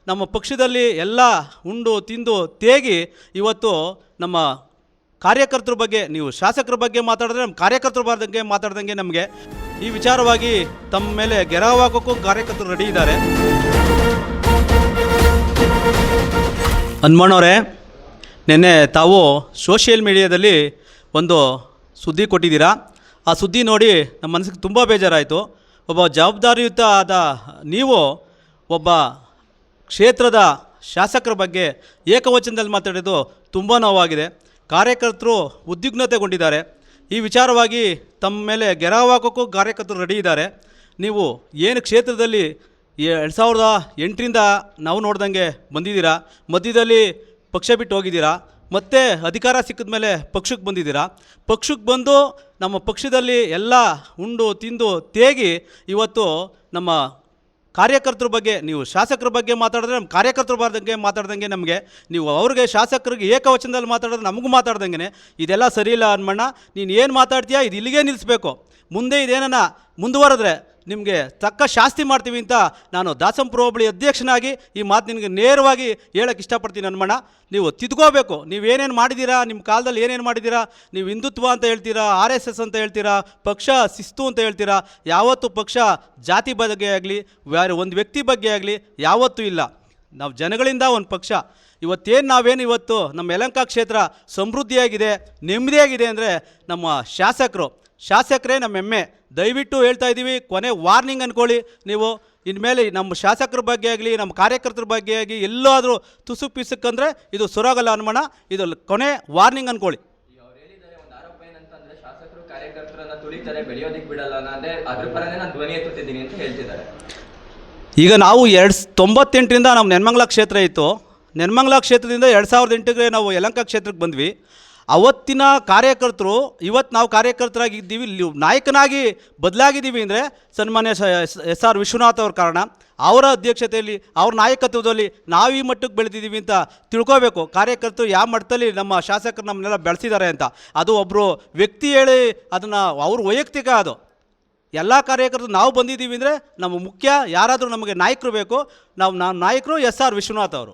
ನಮ್ಮ ಪಕ್ಷದಲ್ಲಿ ಎಲ್ಲ ಉಂಡು ತಿಂದು ತೇಗಿ ಇವತ್ತು ನಮ್ಮ ಕಾರ್ಯಕರ್ತರ ಬಗ್ಗೆ, ನೀವು ಶಾಸಕರ ಬಗ್ಗೆ ಮಾತಾಡಿದ್ರೆ ನಮ್ಮ ಕಾರ್ಯಕರ್ತರ ಬಗ್ಗೆ ಮಾತಾಡ್ದಂಗೆ ನಮಗೆ ಈ ವಿಚಾರವಾಗಿ ತಮ್ಮ ಮೇಲೆ ಗೆರವು ಹಾಕೋಕ್ಕೂ ಕಾರ್ಯಕರ್ತರು ರೆಡಿ ಇದ್ದಾರೆ. ಹನುಮಣ್ಣವರೇ, ನಿನ್ನೆ ತಾವು ಸೋಷಿಯಲ್ ಮೀಡಿಯಾದಲ್ಲಿ ಒಂದು ಸುದ್ದಿ ಕೊಟ್ಟಿದ್ದೀರಾ. ಆ ಸುದ್ದಿ ನೋಡಿ ನಮ್ಮ ಮನಸ್ಸಿಗೆ ತುಂಬ ಬೇಜಾರಾಯಿತು. ಒಬ್ಬ ಜವಾಬ್ದಾರಿಯುತ ಆದ ನೀವು ಒಬ್ಬ ಕ್ಷೇತ್ರದ ಶಾಸಕರ ಬಗ್ಗೆ ಏಕವಚನದಲ್ಲಿ ಮಾತಾಡೋದು ತುಂಬ ನೋವಾಗಿದೆ. ಕಾರ್ಯಕರ್ತರು ಉದ್ವಿಗ್ನತೆಗೊಂಡಿದ್ದಾರೆ. ಈ ವಿಚಾರವಾಗಿ ತಮ್ಮ ಮೇಲೆ ಗೆರವು ಹಾಕೋಕ್ಕೂ ಕಾರ್ಯಕರ್ತರು ರೆಡಿ ಇದ್ದಾರೆ. ನೀವು ಏನು ಕ್ಷೇತ್ರದಲ್ಲಿ 2008ರಿಂದ ನಾವು ನೋಡ್ದಂಗೆ ಬಂದಿದ್ದೀರಾ, ಮಧ್ಯದಲ್ಲಿ ಪಕ್ಷ ಬಿಟ್ಟು ಹೋಗಿದ್ದೀರಾ, ಮತ್ತೆ ಅಧಿಕಾರ ಸಿಕ್ಕಿದ ಮೇಲೆ ಪಕ್ಷಕ್ಕೆ ಬಂದಿದ್ದೀರಾ. ಪಕ್ಷಕ್ಕೆ ಬಂದು ನಮ್ಮ ಪಕ್ಷದಲ್ಲಿ ಎಲ್ಲ ಉಂಡು ತಿಂದು ತೇಗಿ ಇವತ್ತು ನಮ್ಮ ಕಾರ್ಯಕರ್ತರ ಬಗ್ಗೆ, ನೀವು ಶಾಸಕರ ಬಗ್ಗೆ ಮಾತಾಡಿದ್ರೆ ನಮ್ಮ ಕಾರ್ಯಕರ್ತರ ಬಗ್ಗೆ ಮಾತಾಡ್ದಂಗೆ ನಮಗೆ, ನೀವು ಅವ್ರಿಗೆ ಶಾಸಕರಿಗೆ ಏಕವಚನದಲ್ಲಿ ಮಾತಾಡಿದ್ರೆ ನಮಗೂ ಮಾತಾಡ್ದಂಗೆ ಇದೆಲ್ಲ ಸರಿಯಿಲ್ಲ ಹನುಮಣ್ಣ. ನೀನು ಏನು ಮಾತಾಡ್ತೀಯಾ ಇದು ಇಲ್ಲಿಗೆ ನಿಲ್ಲಿಸಬೇಕು. ಮುಂದೆ ಇದೇನ ಮುಂದುವರೆದ್ರೆ ನಿಮಗೆ ತಕ್ಕ ಶಾಸ್ತಿ ಮಾಡ್ತೀವಿ ಅಂತ ನಾನು ದಾಸಂಪುರ ಹೋಬಳಿ ಅಧ್ಯಕ್ಷನಾಗಿ ಈ ಮಾತು ನಿನಗೆ ನೇರವಾಗಿ ಹೇಳೋಕ್ಕೆ ಇಷ್ಟಪಡ್ತೀನಿ ಹನುಮಣ್ಣ. ನೀವು ತಿದ್ಕೋಬೇಕು. ನೀವೇನೇನು ಮಾಡಿದ್ದೀರಾ, ನಿಮ್ಮ ಕಾಲದಲ್ಲಿ ಏನೇನು ಮಾಡಿದ್ದೀರಾ, ನೀವು ಹಿಂದುತ್ವ ಅಂತ ಹೇಳ್ತೀರಾ, RSS ಅಂತ ಹೇಳ್ತೀರಾ, ಪಕ್ಷ ಶಿಸ್ತು ಅಂತ ಹೇಳ್ತೀರಾ. ಯಾವತ್ತೂ ಪಕ್ಷ ಜಾತಿ ಬಗ್ಗೆ ಆಗಲಿ ಒಂದು ವ್ಯಕ್ತಿ ಬಗ್ಗೆ ಆಗಲಿ ಯಾವತ್ತೂ ಇಲ್ಲ. ನಾವು ಜನಗಳಿಂದ ಒಂದು ಪಕ್ಷ. ನಾವೇನು ಇವತ್ತು ನಮ್ಮ ಯಲಹಂಕ ಕ್ಷೇತ್ರ ಸಮೃದ್ಧಿಯಾಗಿದೆ, ನೆಮ್ಮದಿಯಾಗಿದೆ ಅಂದರೆ ನಮ್ಮ ಶಾಸಕರೇ ನಮ್ಮ ಹೆಮ್ಮೆ. ದಯವಿಟ್ಟು ಹೇಳ್ತಾ ಇದ್ದೀವಿ, ಕೊನೆ ವಾರ್ನಿಂಗ್ ಅಂದ್ಕೊಳ್ಳಿ. ನೀವು ಇನ್ಮೇಲೆ ನಮ್ಮ ಶಾಸಕರ ಬಗ್ಗೆ ಆಗಲಿ ನಮ್ಮ ಕಾರ್ಯಕರ್ತರ ಬಗ್ಗೆ ಆಗಿ ಎಲ್ಲಾದರೂ ತುಸು ಪಿಸುಕಂದರೆ ಇದು ಸುರಾಗಲ್ಲ ಹನುಮಣ್ಣ. ಇದು ಕೊನೆ ವಾರ್ನಿಂಗ್ ಅಂದ್ಕೊಳ್ಳಿ. ಶಾಸಕರು ಕಾರ್ಯಕರ್ತರನ್ನ ತುಳಿತಾರೆ, ಬೆಳೆಯೋದಿಕ್ಕೆ ಬಿಡಲ್ಲ, ಅದ್ರ ಪರನೇ ನಾನು ಧ್ವನಿ ಎತ್ತುತ್ತಿದ್ದೀನಿ ಅಂತ ಹೇಳ್ತಿದ್ದಾರೆ. ಈಗ ನಾವು 98ರಿಂದ ನಮ್ಮ ನೆನ್ಮಂಗಲ ಕ್ಷೇತ್ರ ಇತ್ತು. ನೆನ್ಮಂಗಲ ಕ್ಷೇತ್ರದಿಂದ 2008ಗೆ ನಾವು ಯಲಹಂಕ ಕ್ಷೇತ್ರಕ್ಕೆ ಬಂದ್ವಿ. ಅವತ್ತಿನ ಕಾರ್ಯಕರ್ತರು ಇವತ್ತು ನಾವು ಕಾರ್ಯಕರ್ತರಾಗಿದ್ದೀವಿ, ನಾಯಕನಾಗಿ ಬದಲಾಗಿದ್ದೀವಿ ಅಂದರೆ ಸನ್ಮಾನ್ಯ SR ವಿಶ್ವನಾಥ್ ಅವ್ರ ಕಾರಣ. ಅವರ ಅಧ್ಯಕ್ಷತೆಯಲ್ಲಿ, ಅವ್ರ ನಾಯಕತ್ವದಲ್ಲಿ ನಾವು ಈ ಮಟ್ಟಕ್ಕೆ ಬೆಳೆದಿದ್ದೀವಿ ಅಂತ ತಿಳ್ಕೋಬೇಕು. ಕಾರ್ಯಕರ್ತರು ಯಾವ ಮಟ್ಟದಲ್ಲಿ ನಮ್ಮ ಶಾಸಕರು ನಮ್ಮನ್ನೆಲ್ಲ ಬೆಳೆಸಿದ್ದಾರೆ ಅಂತ. ಅದು ಒಬ್ಬರು ವ್ಯಕ್ತಿ ಹೇಳಿ ಅದನ್ನು ಅವ್ರ ವೈಯಕ್ತಿಕ. ಅದು ಎಲ್ಲ ಕಾರ್ಯಕರ್ತರು ನಾವು ಬಂದಿದ್ದೀವಿ ಅಂದರೆ ನಮ್ಮ ಮುಖ್ಯ ಯಾರಾದರೂ ನಮಗೆ ನಾಯಕರು ಬೇಕು. ನಾವು ನಾಯಕರು SR ವಿಶ್ವನಾಥ್ ಅವರು.